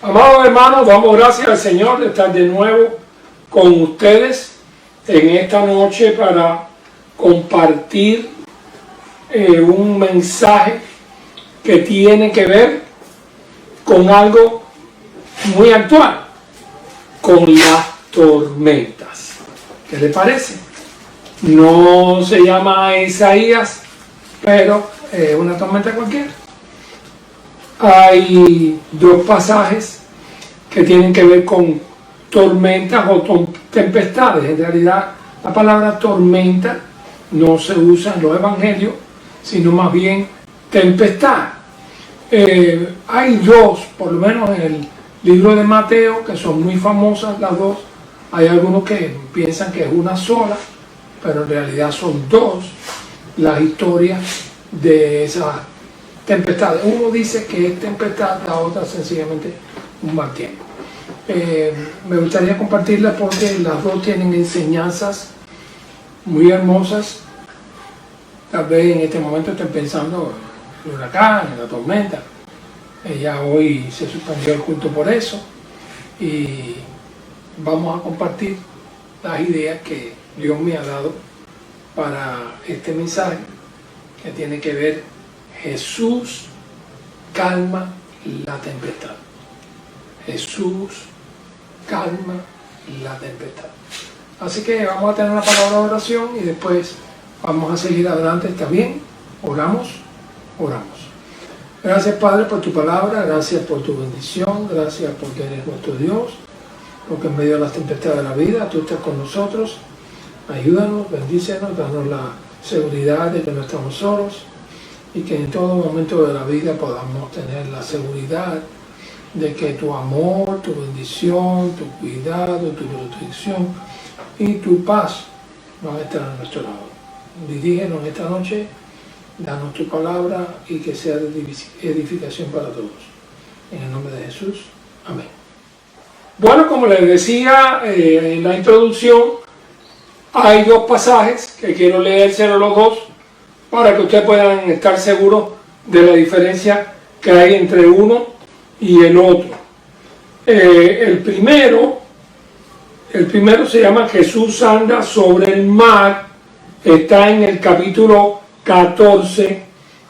Amados hermanos, damos gracias al Señor de estar de nuevo con ustedes en esta noche para compartir un mensaje que tiene que ver con algo muy actual, con las tormentas. ¿Qué le parece? No se llama Isaías, pero una tormenta cualquiera. Hay dos pasajes que tienen que ver con tormentas o tempestades. En realidad, la palabra tormenta no se usa en los evangelios, sino más bien tempestad. Hay dos, por lo menos en el libro de Mateo, que son muy famosas las dos. Hay algunos que piensan que es una sola, pero en realidad son dos las historias de esas tempestades. Uno dice que es tempestad, la otra sencillamente un mal tiempo. Me gustaría compartirlas porque las dos tienen enseñanzas muy hermosas. Tal vez en este momento estén pensando en el huracán, en la tormenta. Ya hoy se suspendió el culto por eso. Y vamos a compartir las ideas que Dios me ha dado para este mensaje que tiene que ver Jesús calma la tempestad. Jesús calma la tempestad. Así que vamos a tener una palabra de oración y después vamos a seguir adelante. ¿Está bien? Oramos. Gracias, Padre, por tu palabra, gracias por tu bendición, gracias porque eres nuestro Dios, porque en medio de las tempestades de la vida tú estás con nosotros. Ayúdanos, bendícenos, danos la seguridad de que no estamos solos y que en todo momento de la vida podamos tener la seguridad de que tu amor, tu bendición, tu cuidado, tu protección y tu paz van a estar a nuestro lado. Dirígenos esta noche, danos tu palabra y que sea de edificación para todos. En el nombre de Jesús. Amén. Bueno, como les decía en la introducción, hay dos pasajes que quiero leérselos los dos para que ustedes puedan estar seguros de la diferencia que hay entre uno y el otro. El primero se llama Jesús anda sobre el mar. Está en el capítulo 14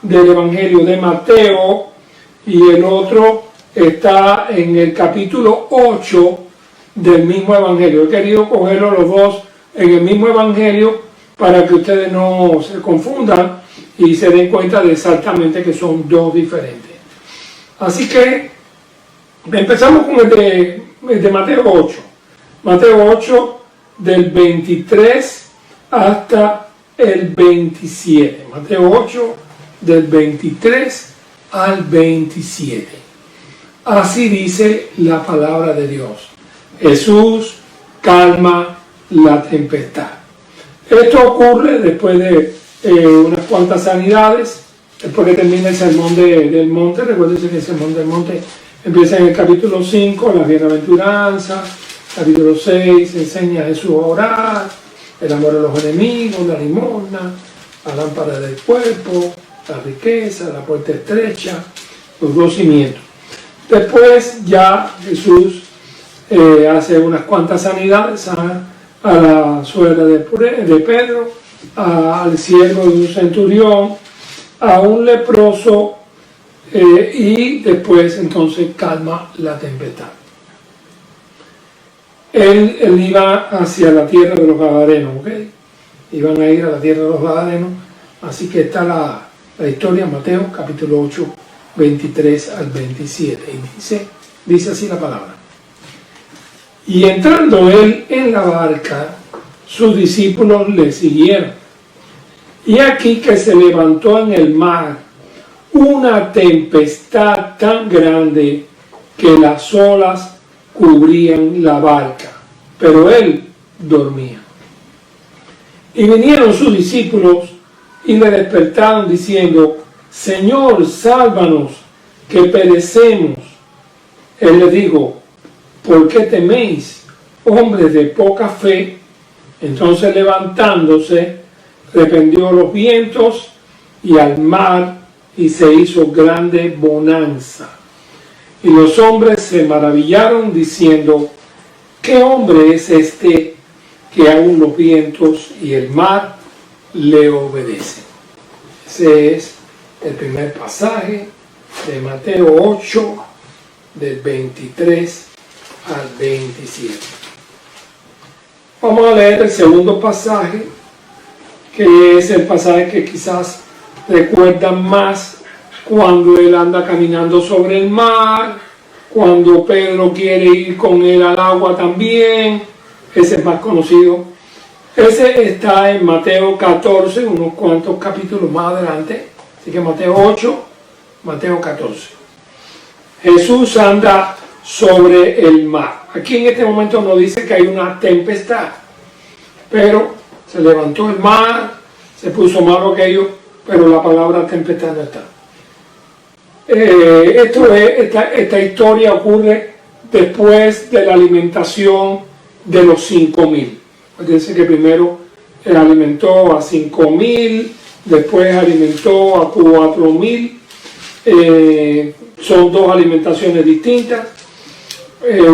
del Evangelio de Mateo, y el otro está en el capítulo 8 del mismo Evangelio. He querido cogerlos los dos en el mismo Evangelio para que ustedes no se confundan y se den cuenta de exactamente que son dos diferentes. Así que empezamos con el de Mateo 8. Mateo 8 del 23 hasta el 27. Mateo 8 del 23 al 27. Así dice la palabra de Dios. Jesús calma la tempestad. Esto ocurre después de unas cuantas sanidades, después que termina el sermón del monte. Recuérdense que el sermón del monte empieza en el capítulo 5, la bienaventuranza. Capítulo 6 enseña a Jesús a orar, el amor a los enemigos, la limosna, la lámpara del cuerpo, la riqueza, la puerta estrecha, los dos cimientos. Después ya Jesús hace unas cuantas sanidades, a la suegra de Pedro, al siervo de un centurión, a un leproso, y después entonces calma la tempestad. Él iba hacia la tierra de los Gadarenos, ¿ok? Iban a ir a la tierra de los Gadarenos, así que está la historia en Mateo capítulo 8, 23 al 27, y dice así la palabra. Y entrando él en la barca, sus discípulos le siguieron. Y aquí que se levantó en el mar una tempestad tan grande que las olas cubrían la barca, pero él dormía. Y vinieron sus discípulos y le despertaron diciendo: Señor, sálvanos, que perecemos. Él les dijo: ¿por qué teméis, hombres de poca fe? Entonces levantándose, reprendió los vientos y al mar, y se hizo grande bonanza. Y los hombres se maravillaron diciendo, ¿qué hombre es este que aún los vientos y el mar le obedecen? Ese es el primer pasaje de Mateo 8, del 23 al 27. Vamos a leer el segundo pasaje, que es el pasaje que quizás recuerdan más cuando él anda caminando sobre el mar, cuando Pedro quiere ir con él al agua también. Ese es más conocido. Ese está en Mateo 14, unos cuantos capítulos más adelante. Así que Mateo 8, Mateo 14. Jesús anda sobre el mar. Aquí en este momento nos dice que hay una tempestad, pero se levantó el mar, se puso malo aquello, pero la palabra tempestad no está. Esta historia ocurre después de la alimentación de los 5,000. Dice que primero alimentó a 5,000, después alimentó a 4,000. Son dos alimentaciones distintas.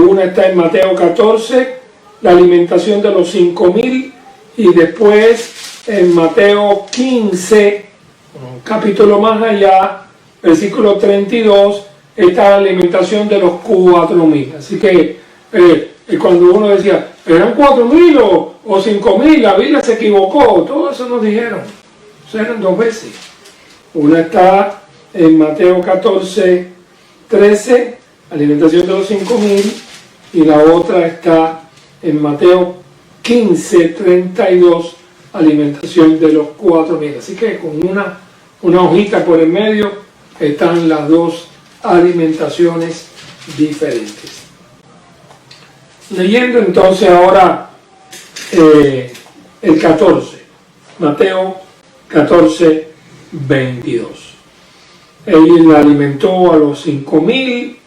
Una está en Mateo 14, la alimentación de los 5,000, y después en Mateo 15, un capítulo más allá, versículo 32, está la alimentación de los 4,000. Así que cuando uno decía, ¿eran 4,000 o 5,000? La Biblia se equivocó. Todo eso nos dijeron. O sea, eran dos veces. Una está en Mateo 14, 13, alimentación de los 5,000, y la otra está en Mateo 15, 32, alimentación de los 4,000. Así que con una hojita por el medio están las dos alimentaciones diferentes. Leyendo entonces ahora el 14, Mateo 14, 22. Él alimentó a los 5,000,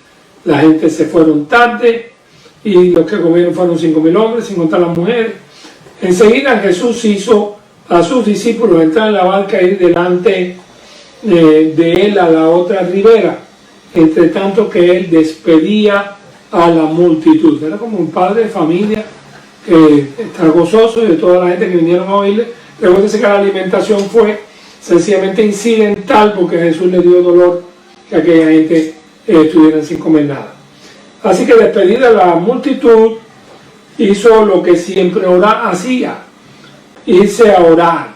la gente se fueron tarde, y los que comieron fueron 5,000 hombres, sin contar las mujeres. Enseguida Jesús hizo a sus discípulos entrar en la barca e ir delante de él a la otra ribera, entre tanto que él despedía a la multitud. Era como un padre de familia que está gozoso de toda la gente que vinieron a oírle. Recuérdense que la alimentación fue sencillamente incidental, porque Jesús le dio dolor que aquella gente estuviera sin comer nada. Así que despedida a la multitud, hizo lo que siempre hacía, irse a orar.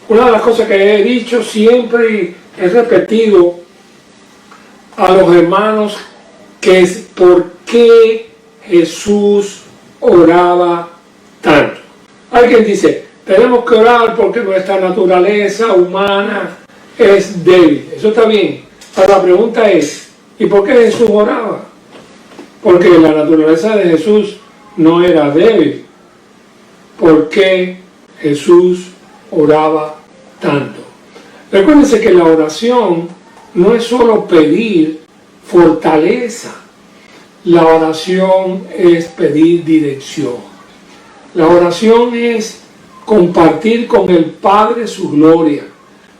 Una de las cosas que he dicho siempre y he repetido a los hermanos, que es por qué Jesús oraba tanto. Alguien dice, tenemos que orar porque nuestra naturaleza humana es débil. Eso está bien. Pero la pregunta es, ¿y por qué Jesús oraba? Porque la naturaleza de Jesús no era débil. ¿Por qué Jesús oraba tanto? Recuérdense que la oración no es solo pedir fortaleza. La oración es pedir dirección. La oración es compartir con el Padre su gloria.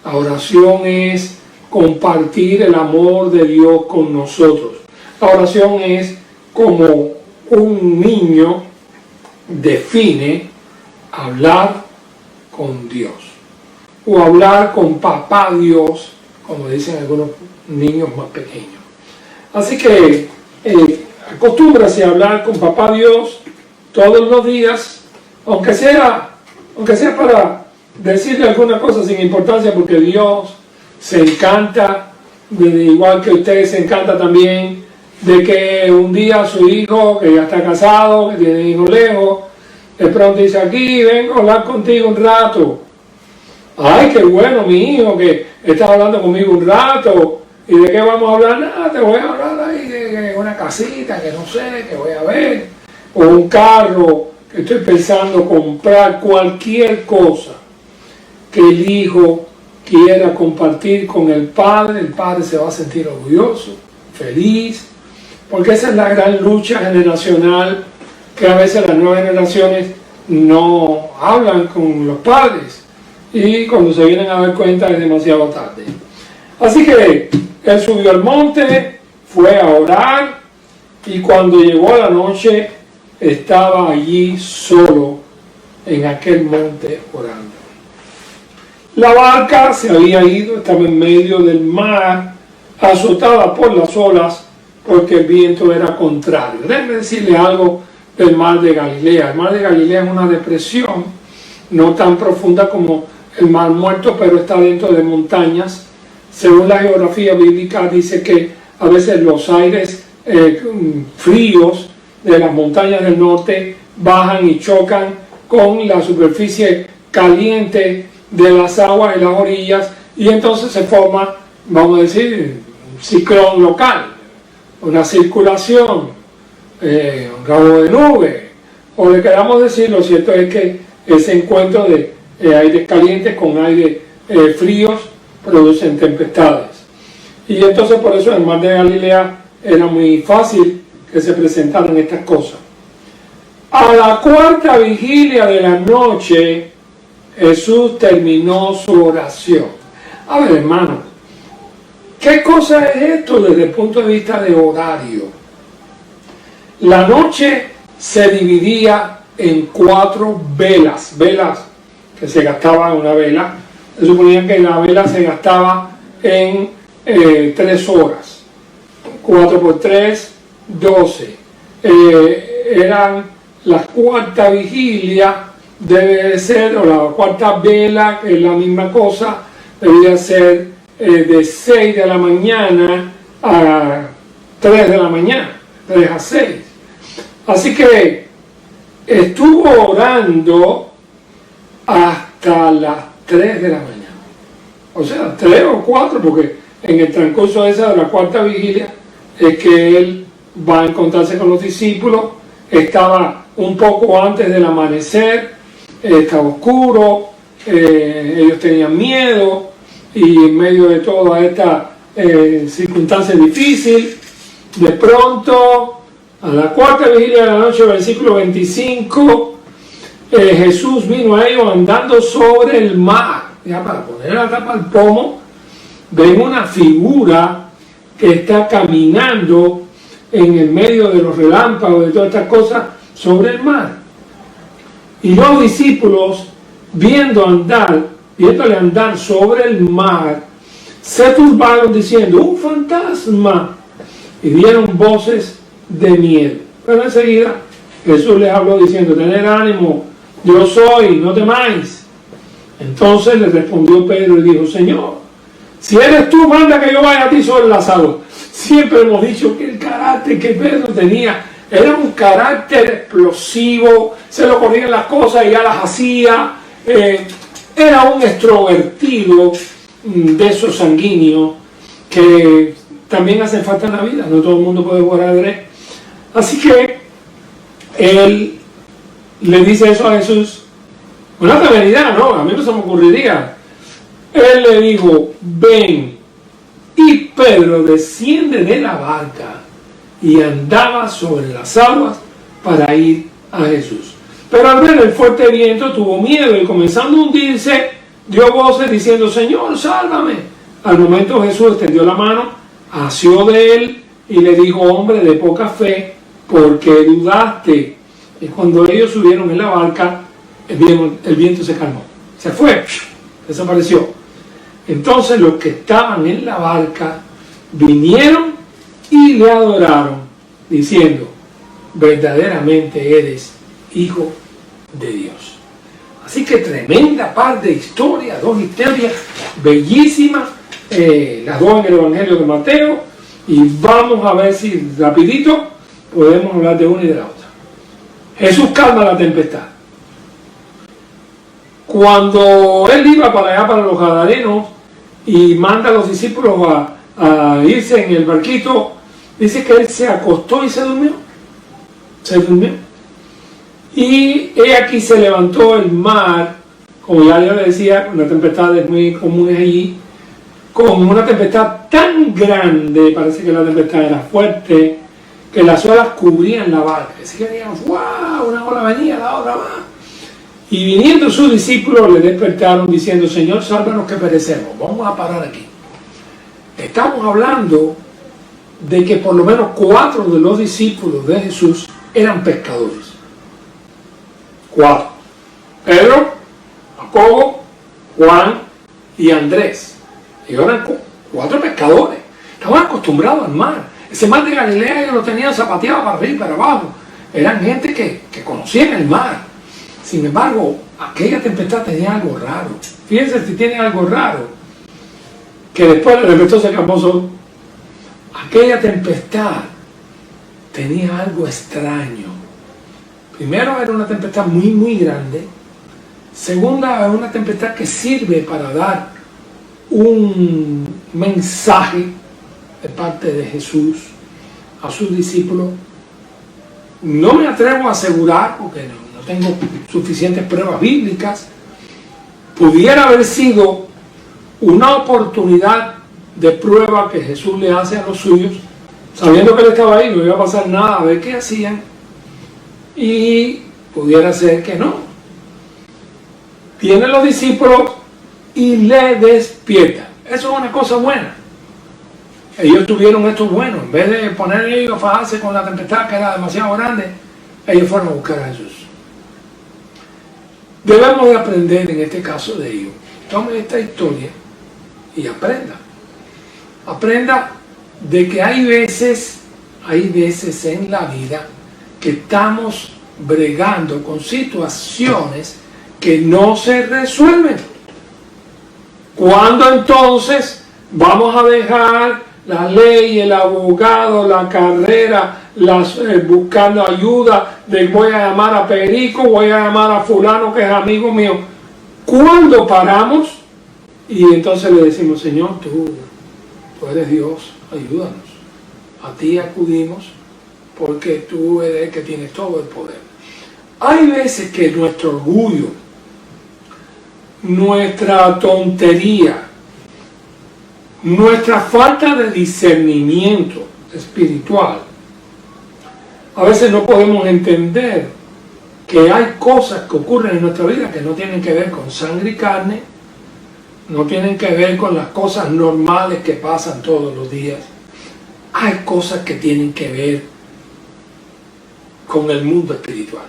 La oración es compartir el amor de Dios con nosotros. La oración es como un niño define hablar con Dios, o hablar con papá Dios, como dicen algunos niños más pequeños. Así que acostúmbrase a hablar con papá Dios todos los días, aunque sea para decirle alguna cosa sin importancia, porque Dios se encanta, igual que usted se encanta también, de que un día su hijo, que ya está casado, que tiene hijos lejos, de pronto dice, aquí vengo a hablar contigo un rato. Ay, qué bueno, mi hijo, que estás hablando conmigo un rato. ¿Y de qué vamos a hablar? Nada, te voy a hablar ahí de una casita que no sé, que voy a ver, o un carro, que estoy pensando comprar, cualquier cosa que el hijo quiera compartir con el padre se va a sentir orgulloso, feliz, porque esa es la gran lucha generacional, que a veces las nuevas generaciones no hablan con los padres, y cuando se vienen a dar cuenta es demasiado tarde. Así que él subió al monte, fue a orar y cuando llegó la noche estaba allí solo en aquel monte orando. La barca se había ido, estaba en medio del mar, azotada por las olas, porque el viento era contrario. Déjenme decirle algo del mar de Galilea. El mar de Galilea es una depresión, no tan profunda como el mar Muerto, pero está dentro de montañas. Según la geografía bíblica, dice que a veces los aires fríos de las montañas del norte bajan y chocan con la superficie caliente de las aguas y las orillas, y entonces se forma, vamos a decir, un ciclón local, una circulación, un ramo de nube, o le queramos decir. Lo cierto es que ese encuentro de aires calientes con aires fríos producen tempestades. Y entonces por eso en el mar de Galilea era muy fácil que se presentaran estas cosas. A la cuarta vigilia de la noche, Jesús terminó su oración. A ver, hermano, ¿qué cosa es esto desde el punto de vista de horario? La noche se dividía en 4 velas, que se gastaban en una vela. Se suponía que la vela se gastaba en 3 horas. 4 por 3, 12. Eran la cuarta vigilia, debe ser, o la cuarta vela, que es la misma cosa, debería ser de 6 de la mañana a 3 de la mañana, 3 a 6. Así que estuvo orando hasta las 3 de la mañana. O sea, 3 o 4, porque en el transcurso de esa de la cuarta vigilia es que él va a encontrarse con los discípulos. Estaba un poco antes del amanecer, estaba oscuro, ellos tenían miedo, y en medio de toda esta circunstancia difícil, de pronto, a la cuarta vigilia de la noche, versículo 25, Jesús vino a ellos andando sobre el mar. Ya para poner la tapa al pomo, ven una figura que está caminando en el medio de los relámpagos, de todas estas cosas, sobre el mar. Y los discípulos, viéndole andar sobre el mar, se turbaron diciendo: ¡un fantasma! Y dieron voces de miedo. Pero enseguida Jesús les habló diciendo: tened ánimo, yo soy, no temáis. Entonces le respondió Pedro y dijo: Señor, si eres tú, manda que yo vaya a ti sobre las aguas. Siempre hemos dicho que el carácter que Pedro tenía era un carácter explosivo, se le ocurrían las cosas y ya las hacía. Era un extrovertido de esos sanguíneos que también hacen falta en la vida. No todo el mundo puede jugar ajedrez. Así que él le dice eso a Jesús. Una temeridad, ¿no? A mí no se me ocurriría. Él le dijo: ven. Y Pedro desciende de la barca y andaba sobre las aguas para ir a Jesús. Pero al ver el fuerte viento tuvo miedo y, comenzando a hundirse, dio voces diciendo: Señor, sálvame. Al momento Jesús extendió la mano, asió de él y le dijo: hombre de poca fe, ¿por qué dudaste? Y cuando ellos subieron en la barca, el viento se calmó, se fue, desapareció. Entonces los que estaban en la barca vinieron y le adoraron, diciendo: verdaderamente eres Hijo de Dios. Así que tremenda par de historias, 2 historias bellísimas, las 2 en el Evangelio de Mateo, y vamos a ver si rapidito podemos hablar de una y de la otra. Jesús calma la tempestad. Cuando él iba para allá, para los Gadarenos, y manda a los discípulos a irse en el barquito, dice que él se acostó y se durmió. Y aquí se levantó el mar, como ya le decía, una tempestad es muy común allí, con una tempestad tan grande, parece que la tempestad era fuerte, que las olas cubrían la barca. Así que digamos: ¡wow! Una ola venía, la otra más. Y viniendo sus discípulos le despertaron diciendo: Señor, sálvanos que perecemos. Vamos a parar aquí. Estamos hablando de que por lo menos 4 de los discípulos de Jesús eran pescadores. 4. Pedro, Jacobo, Juan y Andrés. Ellos eran 4 pescadores. Estaban acostumbrados al mar. Ese mar de Galilea ellos lo tenían zapateado para arriba y para abajo. Eran gente que conocían el mar. Sin embargo, aquella tempestad tenía algo raro. Fíjense si tiene algo raro, que después el efecto se calmó solo. Aquella tempestad tenía algo extraño. Primero, era una tempestad muy grande. Segunda, era una tempestad que sirve para dar un mensaje de parte de Jesús a sus discípulos. No me atrevo a asegurar, porque no tengo suficientes pruebas bíblicas, pudiera haber sido una oportunidad de prueba que Jesús le hace a los suyos, sabiendo que él estaba ahí, no iba a pasar nada, a ver qué hacían, y pudiera ser que no. Vienen los discípulos y le despiertan. Eso es una cosa buena. Ellos tuvieron esto bueno. En vez de poner ellos a fajarse con la tempestad que era demasiado grande, ellos fueron a buscar a Jesús. Debemos de aprender en este caso de ellos. Tome esta historia y aprenda. Aprenda de que hay veces en la vida que estamos bregando con situaciones que no se resuelven. ¿Cuándo entonces vamos a dejar la ley, el abogado, la carrera, buscando ayuda, de voy a llamar a Perico, voy a llamar a fulano que es amigo mío? ¿Cuándo paramos? Y entonces le decimos, Señor, tú eres Dios, ayúdanos. A ti acudimos porque tú eres el que tienes todo el poder. Hay veces que nuestro orgullo, nuestra tontería, nuestra falta de discernimiento espiritual, a veces no podemos entender que hay cosas que ocurren en nuestra vida que no tienen que ver con sangre y carne, no tienen que ver con las cosas normales que pasan todos los días. Hay cosas que tienen que ver con el mundo espiritual.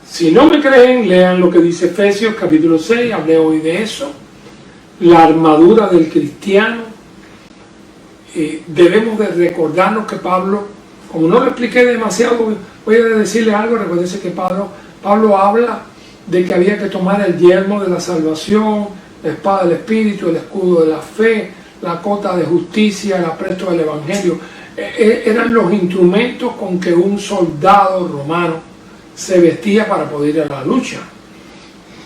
Si no me creen, lean lo que dice Efesios capítulo 6, hablé hoy de eso. La armadura del cristiano. Debemos de recordarnos que Pablo, como no lo expliqué demasiado, voy a decirle algo. Recuérdense que Pablo habla de que había que tomar el yelmo de la salvación, la espada del Espíritu, el escudo de la fe, la cota de justicia, el apresto del Evangelio. Eran los instrumentos con que un soldado romano se vestía para poder ir a la lucha.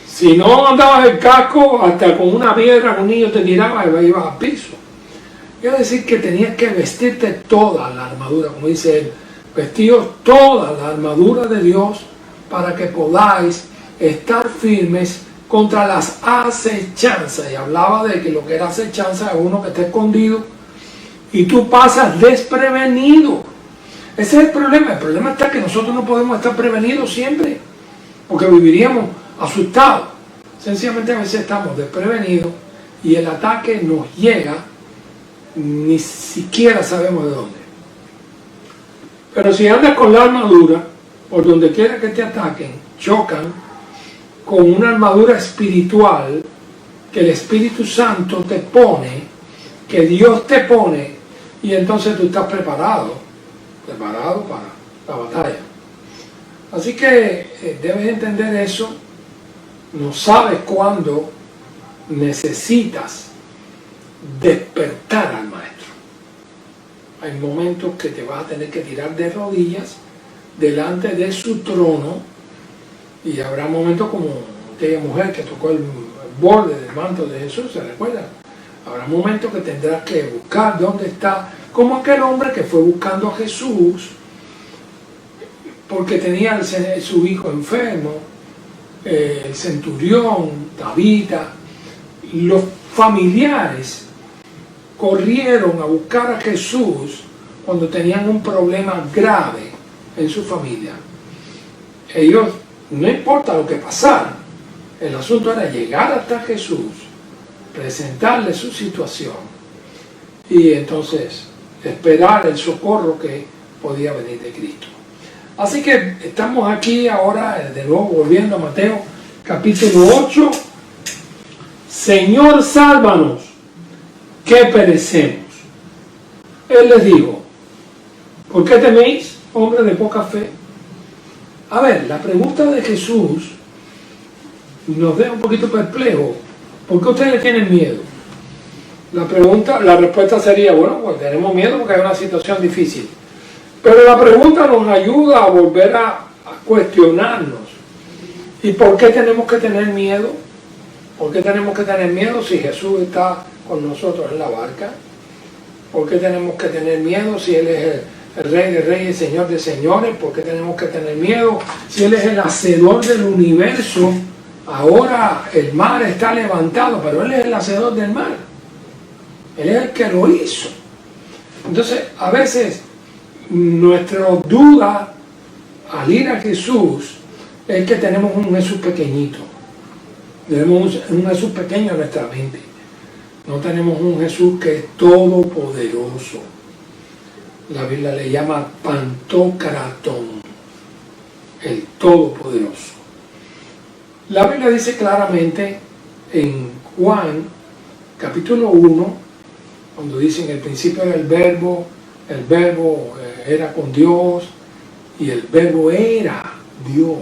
Si no andabas el casco, hasta con una piedra un niño te tiraba y ibas al piso. Quiere decir que tenías que vestirte toda la armadura, como dice él, vestidos toda la armadura de Dios para que podáis estar firmes contra las acechanzas. Y hablaba de que lo que era acechanza es uno que está escondido y tú pasas desprevenido. Ese es el problema. El problema está que nosotros no podemos estar prevenidos siempre, porque viviríamos asustados. Sencillamente a veces estamos desprevenidos y el ataque nos llega, ni siquiera sabemos de dónde. Pero si andas con la armadura, por donde quiera que te ataquen, chocan con una armadura espiritual que el Espíritu Santo te pone, que Dios te pone, y entonces tú estás preparado para la batalla. Así que debes entender eso. No sabes cuándo necesitas despertar al maestro. Hay momentos que te vas a tener que tirar de rodillas delante de su trono, y habrá momentos como aquella mujer que tocó el borde del manto de Jesús, ¿se recuerdan? Habrá momentos que tendrás que buscar dónde está, como aquel hombre que fue buscando a Jesús porque tenía su hijo enfermo, el centurión, Tabita. Los familiares corrieron a buscar a Jesús cuando tenían un problema grave en su familia. Ellos, no importa lo que pasara, el asunto era llegar hasta Jesús, presentarle su situación y entonces esperar el socorro que podía venir de Cristo. Así que estamos aquí ahora, de nuevo volviendo a Mateo capítulo 8. Señor, sálvanos, que perecemos. Él les dijo, ¿por qué teméis, hombre de poca fe? A ver, la pregunta de Jesús nos deja un poquito perplejo. ¿Por qué ustedes tienen miedo? La respuesta sería, bueno, pues tenemos miedo porque hay una situación difícil. Pero la pregunta nos ayuda a volver a cuestionarnos. ¿Y por qué tenemos que tener miedo? ¿Por qué tenemos que tener miedo si Jesús está con nosotros en la barca? ¿Por qué tenemos que tener miedo si Él es el Rey de Reyes, Señor de Señores? ¿Por qué tenemos que tener miedo si Él es el hacedor del universo? Ahora el mar está levantado, pero Él es el hacedor del mar. Él es el que lo hizo. Entonces, a veces, nuestra duda al ir a Jesús es que tenemos un Jesús pequeñito. Tenemos un Jesús pequeño en nuestra mente. No tenemos un Jesús que es todopoderoso. La Biblia le llama Pantocratón, el todopoderoso. La Biblia dice claramente en Juan capítulo 1, cuando dice en el principio era el verbo era con Dios y el verbo era Dios.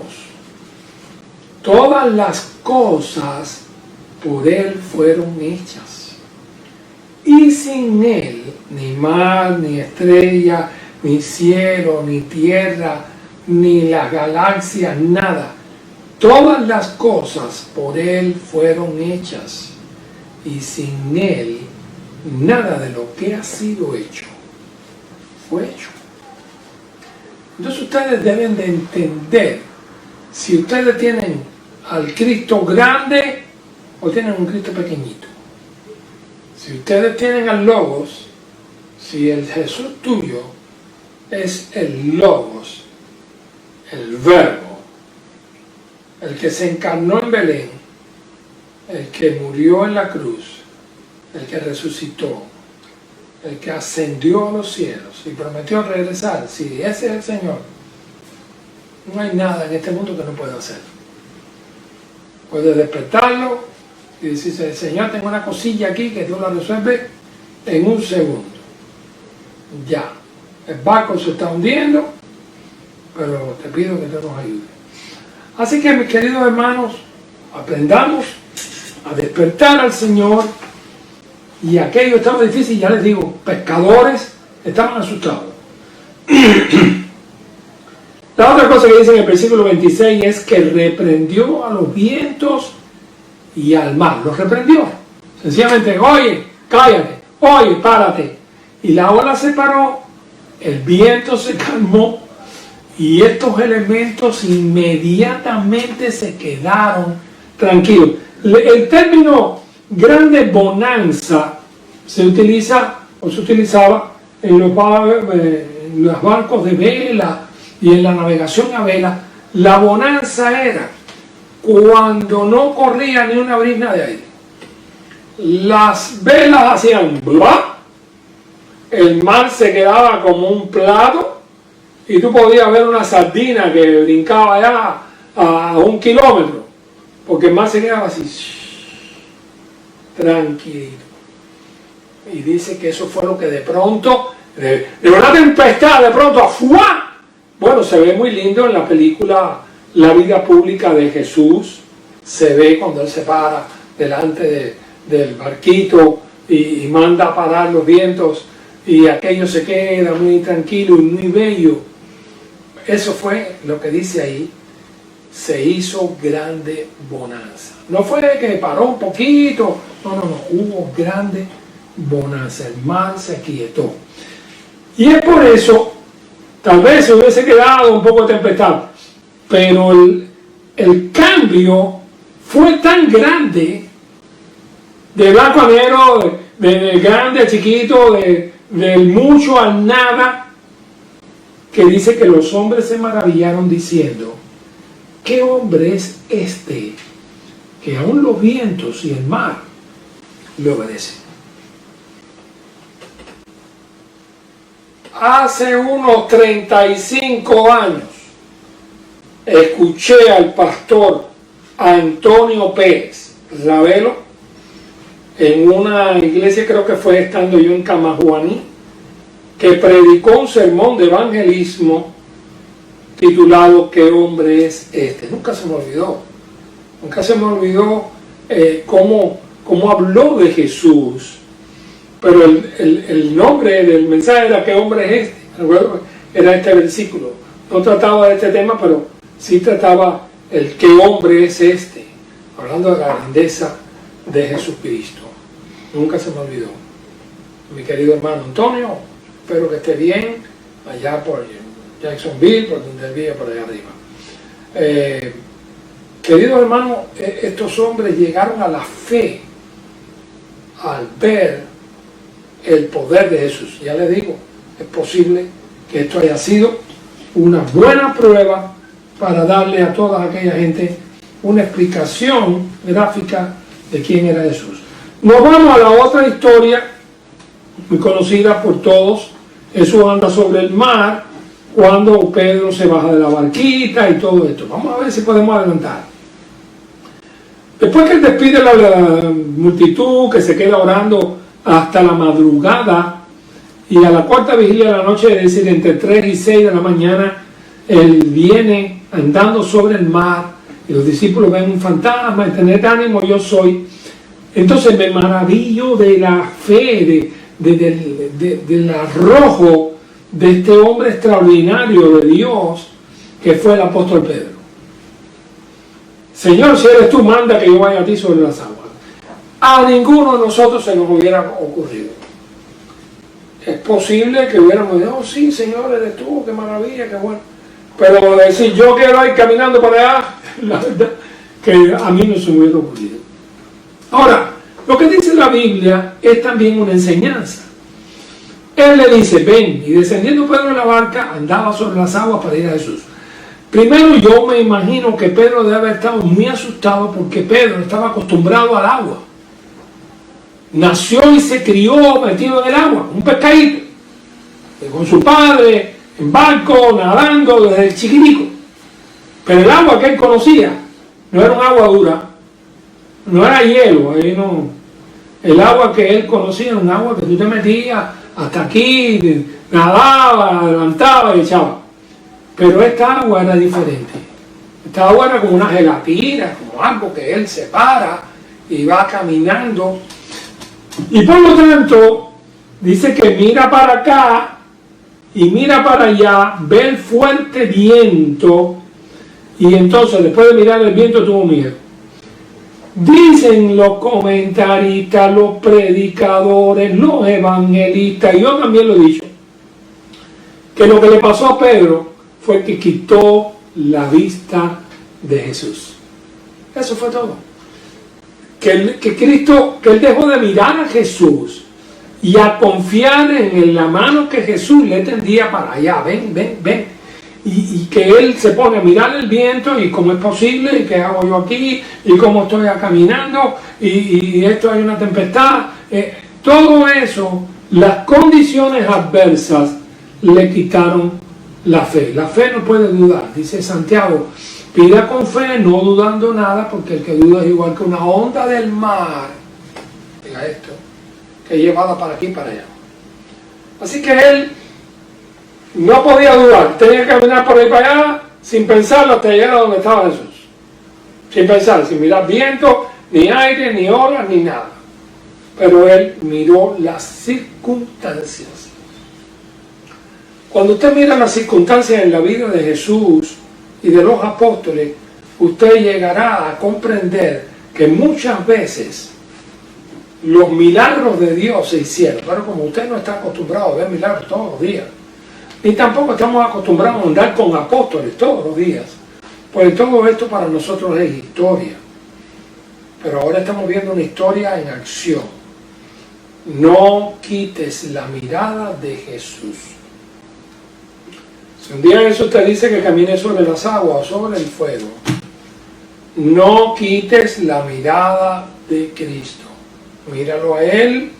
Todas las cosas por Él fueron hechas. Y sin Él, ni mar, ni estrella, ni cielo, ni tierra, ni la galaxia, nada. Todas las cosas por Él fueron hechas. Y sin Él, nada de lo que ha sido hecho fue hecho. Entonces ustedes deben de entender si ustedes tienen al Cristo grande o tienen un Cristo pequeñito. Si ustedes tienen al Logos, si el Jesús tuyo es el Logos, el Verbo, el que se encarnó en Belén, el que murió en la cruz, el que resucitó, el que ascendió a los cielos y prometió regresar, si ese es el Señor, no hay nada en este mundo que no pueda hacer. Puede despertarlo y decirse, Señor, tengo una cosilla aquí que tú la resuelves en un segundo. Ya, el barco se está hundiendo, pero te pido que tú nos ayudes. Así que, mis queridos hermanos, aprendamos a despertar al Señor. Y aquello estaba difícil, ya les digo, pescadores estaban asustados. La otra cosa que dice en el versículo 26 es que reprendió a los vientos y al mar. Los reprendió. Sencillamente, oye, cállate, oye, párate. Y la ola se paró, el viento se calmó y estos elementos inmediatamente se quedaron tranquilos. El término grande bonanza se utiliza o se utilizaba en los barcos de vela y en la navegación a vela. La bonanza era cuando no corría ni una brizna de aire. Las velas hacían bla, el mar se quedaba como un plato y tú podías ver una sardina que brincaba allá a 1 kilómetro, porque el mar se quedaba así, tranquilito. Y dice que eso fue lo que de pronto, de una tempestad, de pronto, ¡fua! Bueno, se ve muy lindo en la película La vida pública de Jesús. Se ve cuando Él se para delante del barquito y manda a parar los vientos y aquello se queda muy tranquilo y muy bello. Eso fue lo que dice ahí. Se hizo grande bonanza. No fue que paró un poquito, no, hubo grande bonanza. El mar se aquietó. Y es por eso, tal vez se hubiese quedado un poco de tempestad, pero el cambio fue tan grande, de blanco a negro, de grande a chiquito, del mucho al nada, que dice que los hombres se maravillaron diciendo, ¿qué hombre es este que aún los vientos y el mar le obedecen? hace unos 35 años escuché al pastor Antonio Pérez Ravelo en una iglesia, creo que fue estando yo en Camajuaní, que predicó un sermón de evangelismo titulado ¿Qué hombre es este? Nunca se me olvidó. Nunca se me olvidó cómo habló de Jesús. Pero el nombre del mensaje era ¿qué hombre es este? Era este versículo. No trataba de este tema, pero sí trataba el ¿qué hombre es este? Hablando de la grandeza de Jesucristo. Nunca se me olvidó. Mi querido hermano Antonio, espero que esté bien allá por Jacksonville, por donde él vive, por allá arriba. Queridos hermanos, estos hombres llegaron a la fe al ver el poder de Jesús. Ya les digo, es posible que esto haya sido una buena prueba para darle a toda aquella gente una explicación gráfica de quién era Jesús. Nos vamos a la otra historia, muy conocida por todos. Jesús anda sobre el mar cuando Pedro se baja de la barquita y todo esto. Vamos a ver si podemos adelantar. Después que él despide a la multitud, que se queda orando hasta la madrugada, y a la cuarta vigilia de la noche, es decir, entre 3 y 6 de la mañana, él viene andando sobre el mar, y los discípulos ven un fantasma, y tened ánimo, yo soy. Entonces me maravillo de la fe, del arrojo de este hombre extraordinario de Dios, que fue el apóstol Pedro. Señor, si eres tú, manda que yo vaya a ti sobre las aguas. A ninguno de nosotros se nos hubiera ocurrido. Es posible que hubiéramos dicho, oh sí, Señor, eres tú, qué maravilla, qué bueno. Pero decir, yo quiero ir caminando para allá, la verdad que a mí no se me hubiera ocurrido. Ahora, lo que dice la Biblia es también una enseñanza. Él le dice, ven, y descendiendo Pedro de la barca, andaba sobre las aguas para ir a Jesús. Primero yo me imagino que Pedro debe haber estado muy asustado porque Pedro estaba acostumbrado al agua. Nació y se crió metido en el agua, un pescadito, con su padre, en barco, nadando desde el chiquitico. Pero el agua que él conocía no era un agua dura, no era hielo, ahí no. El agua que él conocía era un agua que tú te metías hasta aquí, nadaba, levantaba y echaba. Pero esta agua era diferente. Esta agua era como una gelatina, como algo que él separa y va caminando. Y por lo tanto, dice que mira para acá y mira para allá, ve el fuerte viento, y entonces después de mirar el viento tuvo miedo. Dicen los comentaristas, los predicadores, los evangelistas, y yo también lo he dicho, que lo que le pasó a Pedro fue que quitó la vista de Jesús. Eso fue todo. Que él dejó de mirar a Jesús y a confiar en la mano que Jesús le tendía para allá, ven, ven, ven. Y que él se pone a mirar el viento y cómo es posible, y qué hago yo aquí, y cómo estoy caminando, y esto hay una tempestad. Todo eso, las condiciones adversas le quitaron la fe. La fe no puede dudar, dice Santiago. Pida con fe, no dudando nada, porque el que duda es igual que una onda del mar. Diga esto, que es llevada para aquí y para allá. Así que él no podía dudar, tenía que caminar por ahí para allá, sin pensarlo hasta llegar a donde estaba Jesús. Sin pensar, sin mirar viento, ni aire, ni olas, ni nada. Pero él miró las circunstancias. Cuando usted mira las circunstancias en la vida de Jesús y de los apóstoles, usted llegará a comprender que muchas veces los milagros de Dios se hicieron, pero como usted no está acostumbrado a ver milagros todos los días, ni tampoco estamos acostumbrados a andar con apóstoles todos los días, pues todo esto para nosotros es historia. Pero ahora estamos viendo una historia en acción. No quites la mirada de Jesús. Si un día Jesús te dice que camines sobre las aguas o sobre el fuego, no quites la mirada de Cristo. Míralo a Él,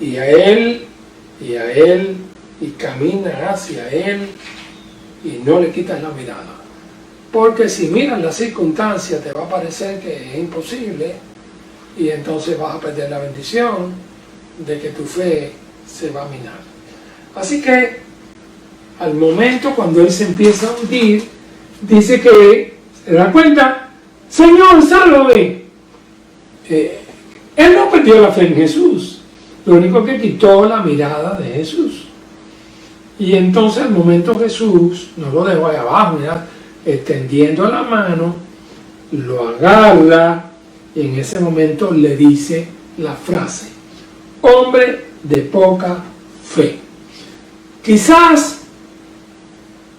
y a Él, y a Él, y camina hacia Él y no le quitas la mirada. Porque si miras las circunstancias te va a parecer que es imposible y entonces vas a perder la bendición de que tu fe se va a minar. Así que al momento cuando él se empieza a hundir, dice que se da cuenta, Señor, sálvame. Él no perdió la fe en Jesús, lo único que quitó la mirada de Jesús. Y entonces al momento Jesús, no lo dejó ahí abajo, ¿verdad?, extendiendo la mano, lo agarra y en ese momento le dice la frase, hombre de poca fe. Quizás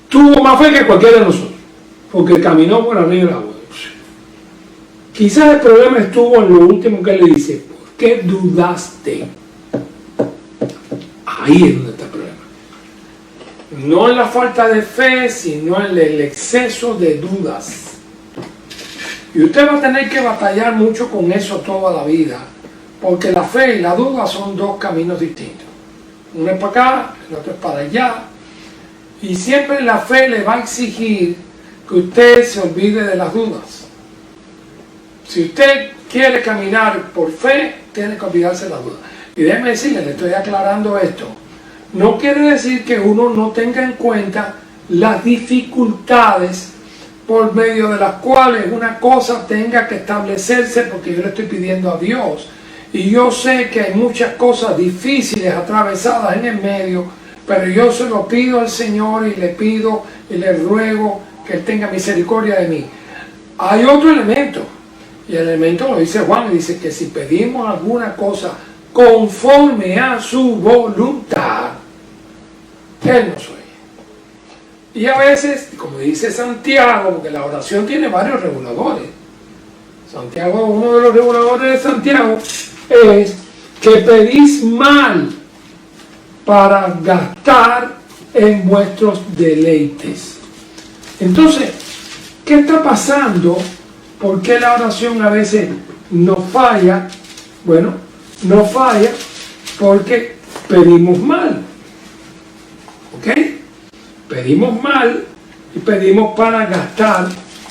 tuvo más fe que cualquiera de nosotros, porque caminó por arriba del agua. Quizás el problema estuvo en lo último que él le dice, ¿por qué dudaste? Ahí es donde está el problema. No en la falta de fe, sino en el exceso de dudas. Y usted va a tener que batallar mucho con eso toda la vida, porque la fe y la duda son dos caminos distintos. Uno es para acá, el otro es para allá. Y siempre la fe le va a exigir que usted se olvide de las dudas. Si usted quiere caminar por fe, tiene que olvidarse de las dudas. Y déjeme decirle, le estoy aclarando esto. No quiere decir que uno no tenga en cuenta las dificultades por medio de las cuales una cosa tenga que establecerse, porque yo le estoy pidiendo a Dios. Y yo sé que hay muchas cosas difíciles atravesadas en el medio, pero yo se lo pido al Señor y le pido y le ruego que Él tenga misericordia de mí. Hay otro elemento, y el elemento lo dice Juan, y dice que si pedimos alguna cosa conforme a su voluntad, Él nos oye. Y a veces, como dice Santiago, porque la oración tiene varios reguladores, Santiago, uno de los reguladores de Santiago es que pedís mal para gastar en vuestros deleites. Entonces, ¿qué está pasando? ¿Por qué la oración a veces no falla? Bueno, no falla porque pedimos mal. ¿Ok? Pedimos mal y pedimos para gastar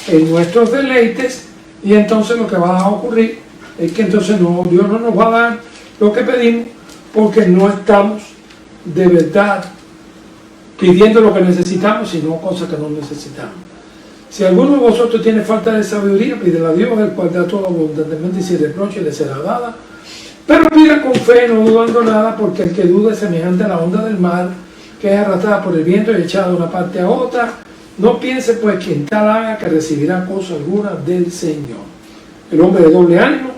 en nuestros deleites, y entonces lo que va a ocurrir es que entonces Dios no nos va a dar lo que pedimos, porque no estamos de verdad pidiendo lo que necesitamos, sino cosas que no necesitamos. Si alguno de vosotros tiene falta de sabiduría, pídela a Dios, el cual da todo abundantemente y sin reproche le será dada. Pero pida con fe, no dudando nada, porque el que duda es semejante a la onda del mar, que es arrastrada por el viento y echada de una parte a otra. No piense pues quien tal haga que recibirá cosa alguna del Señor. El hombre de doble ánimo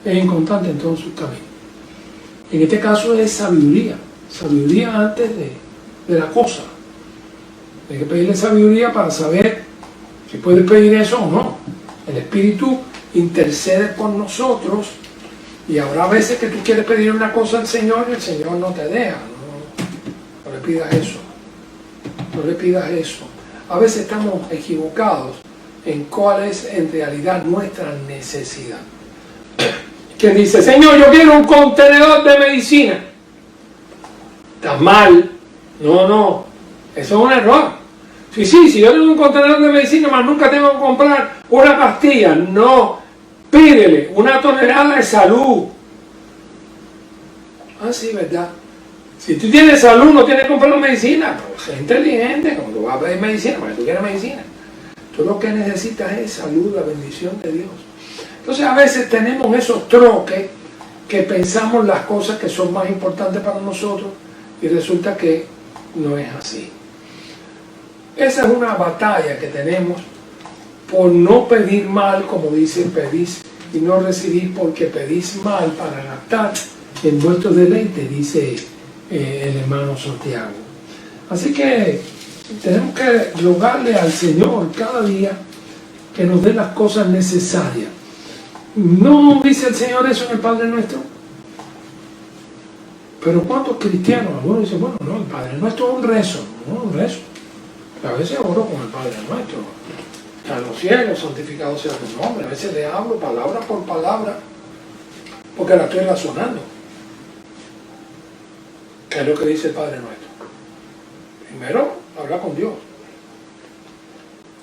es inconstante en todos sus caminos. En este caso es sabiduría, sabiduría antes de la cosa. Hay que pedirle sabiduría para saber si puedes pedir eso o no. El Espíritu intercede por nosotros, y habrá veces que tú quieres pedir una cosa al Señor y el Señor no te deja. No le pidas eso. No le pidas eso. A veces estamos equivocados en cuál es en realidad nuestra necesidad. Que dice, Señor, yo quiero un contenedor de medicina. Está mal. No. Eso es un error. Si yo tengo un contenedor de medicina, más nunca tengo que comprar una pastilla. No. Pídele una tonelada de salud. Ah, sí, ¿verdad? Si tú tienes salud, no tienes que comprar medicina. Pues es inteligente, como tú vas a pedir medicina, porque tú quieres medicina. Tú lo que necesitas es salud, la bendición de Dios. Entonces a veces tenemos esos troques que pensamos las cosas que son más importantes para nosotros y resulta que no es así. Esa es una batalla que tenemos por no pedir mal, como dice, pedís y no recibís porque pedís mal para gastar en vuestro deleite, dice el hermano Santiago. Así que tenemos que rogarle al Señor cada día que nos dé las cosas necesarias. ¿No dice el Señor eso en el Padre Nuestro? Pero ¿cuántos cristianos? Algunos dicen, bueno, no, el Padre Nuestro es un rezo. No, un rezo. A veces oro con el Padre Nuestro. Está en los cielos, santificado sea tu nombre. A veces le hablo palabra por palabra porque la estoy razonando. ¿Qué es lo que dice el Padre Nuestro? Primero, habla con Dios.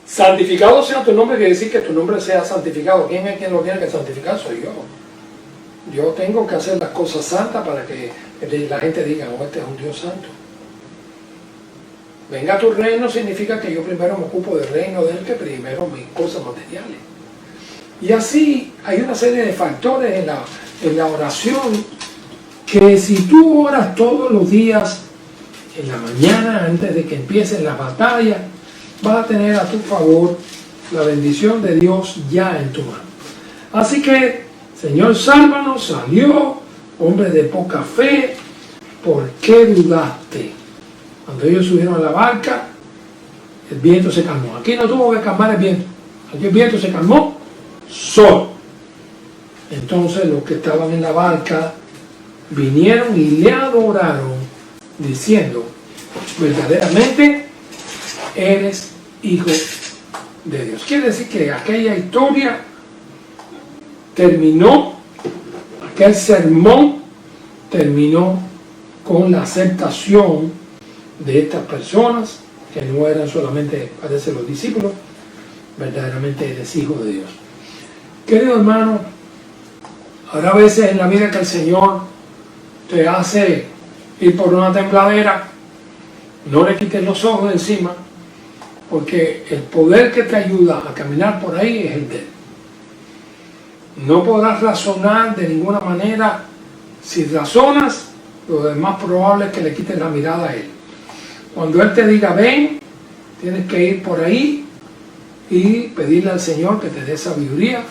Santificado sea tu nombre, quiere decir que tu nombre sea santificado. ¿Quién es quien lo tiene que santificar? Soy yo. Yo tengo que hacer las cosas santas para que la gente diga, oh, este es un Dios santo. Venga a tu reino significa que yo primero me ocupo del reino de Él que primero mis cosas materiales. Y así hay una serie de factores en la oración que si tú oras todos los días, en la mañana, antes de que empiecen las batallas, vas a tener a tu favor la bendición de Dios ya en tu mano. Así que, Señor, sálvanos, salió, hombre de poca fe, ¿por qué dudaste? Cuando ellos subieron a la barca, el viento se calmó. Aquí no tuvo que calmar el viento. Aquí el viento se calmó solo. Entonces los que estaban en la barca vinieron y le adoraron, diciendo, verdaderamente eres hijo de Dios. Quiere decir que aquella historia terminó, aquel sermón terminó con la aceptación de estas personas, que no eran solamente, parece, los discípulos, verdaderamente eres hijo de Dios. Querido hermano, habrá veces en la vida que el Señor te hace ir por una tembladera. No le quites los ojos de encima, porque el poder que te ayuda a caminar por ahí es el de Él. No podrás razonar de ninguna manera. Si razonas, lo más probable es que le quites la mirada a Él. Cuando Él te diga ven, tienes que ir por ahí y pedirle al Señor que te dé sabiduría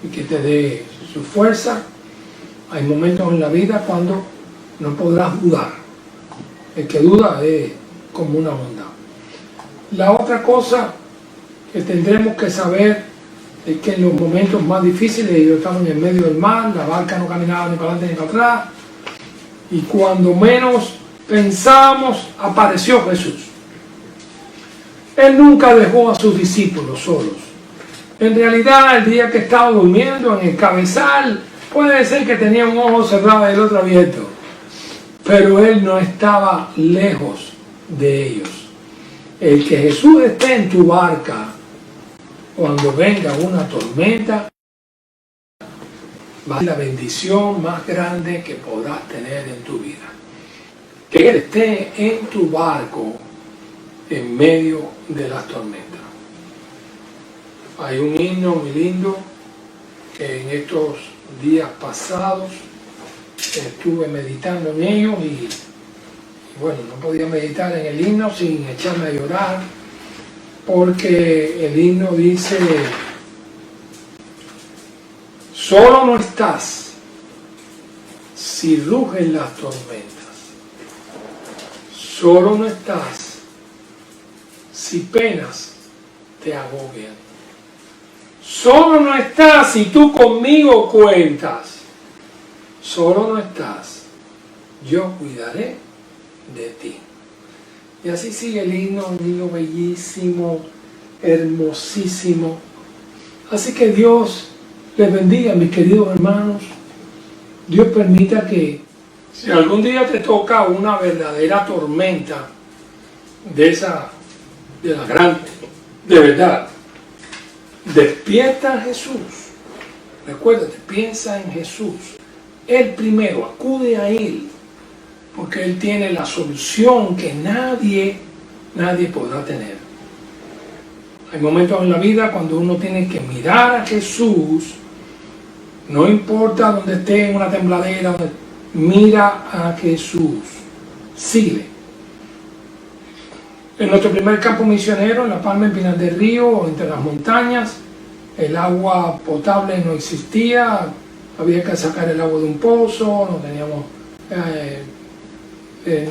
y que te dé su fuerza. Hay momentos en la vida cuando no podrás dudar. El que duda es como una onda. La otra cosa que tendremos que saber es que en los momentos más difíciles, ellos estaban en medio del mar, la barca no caminaba ni para adelante ni para atrás, y cuando menos pensábamos, apareció Jesús. Él nunca dejó a sus discípulos solos. En realidad, el día que estaba durmiendo en el cabezal, puede ser que tenía un ojo cerrado y el otro abierto, pero Él no estaba lejos de ellos. El que Jesús esté en tu barca, cuando venga una tormenta, va a ser la bendición más grande que podrás tener en tu vida. Que Él esté en tu barco en medio de las tormentas. Hay un himno muy lindo que en estos días pasados estuve meditando en ello y bueno, no podía meditar en el himno sin echarme a llorar, porque el himno dice: solo no estás si rugen las tormentas, solo no estás si penas te agobian, solo no estás si tú conmigo cuentas, solo no estás, yo cuidaré de ti. Y así sigue el himno, un himno bellísimo, hermosísimo. Así que Dios les bendiga, mis queridos hermanos. Dios permita que si algún día te toca una verdadera tormenta, de la grande, de verdad, despierta a Jesús. Recuérdate, piensa en Jesús. Él primero, acude a Él, porque Él tiene la solución que nadie podrá tener. Hay momentos en la vida cuando uno tiene que mirar a Jesús, no importa donde esté en una tembladera, mira a Jesús, síguele. En nuestro primer campo misionero, en La Palma, en Pinar del Río, entre las montañas, el agua potable no existía, había que sacar el agua de un pozo, no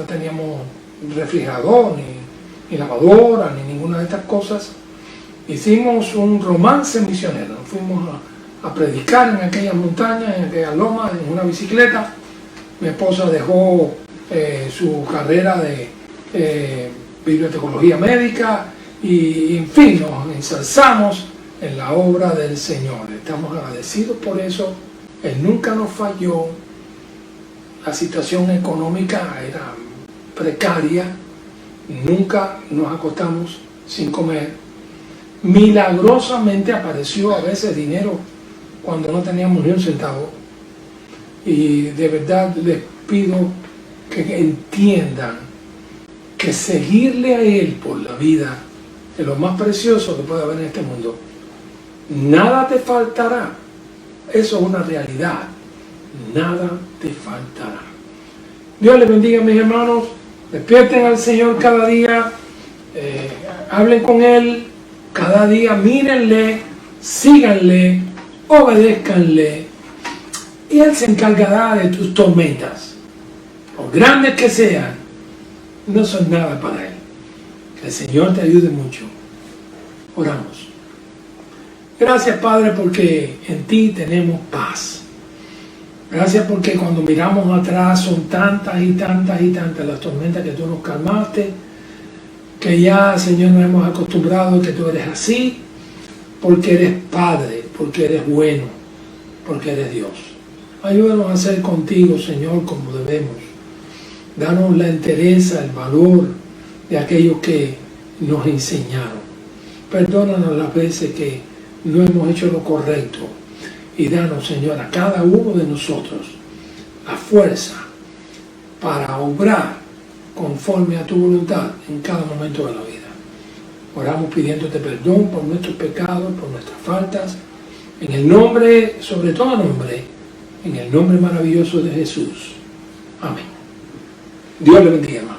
teníamos refrigerador, ni lavadora, ni ninguna de estas cosas. Hicimos un romance misionero, fuimos a predicar en aquellas montañas, en aquellas lomas, en una bicicleta. Mi esposa dejó su carrera de bibliotecología médica y en fin, nos ensalzamos en la obra del Señor. Estamos agradecidos por eso. Él nunca nos falló. La situación económica era precaria, nunca nos acostamos sin comer. Milagrosamente apareció a veces dinero cuando no teníamos ni un centavo. Y de verdad les pido que entiendan que seguirle a Él por la vida es lo más precioso que puede haber en este mundo. Nada te faltará. Eso es una realidad. Nada te faltará. Dios les bendiga, mis hermanos. Despierten al Señor cada día. Hablen con Él cada día. Mírenle, síganle, obedézcanle. Y Él se encargará de tus tormentas. Por grandes que sean, no son nada para Él. Que el Señor te ayude mucho. Oramos. Gracias, Padre, porque en ti tenemos paz. Gracias porque cuando miramos atrás son tantas y tantas y tantas las tormentas que tú nos calmaste, que ya, Señor, nos hemos acostumbrado que tú eres así, porque eres Padre, porque eres bueno, porque eres Dios. Ayúdanos a ser contigo, Señor, como debemos. Danos la entereza, el valor de aquellos que nos enseñaron. Perdónanos las veces que no hemos hecho lo correcto. Y danos, Señor, a cada uno de nosotros la fuerza para obrar conforme a tu voluntad en cada momento de la vida. Oramos pidiéndote perdón por nuestros pecados, por nuestras faltas, en el nombre, sobre todo nombre, en el nombre maravilloso de Jesús. Amén. Dios le bendiga, hermano.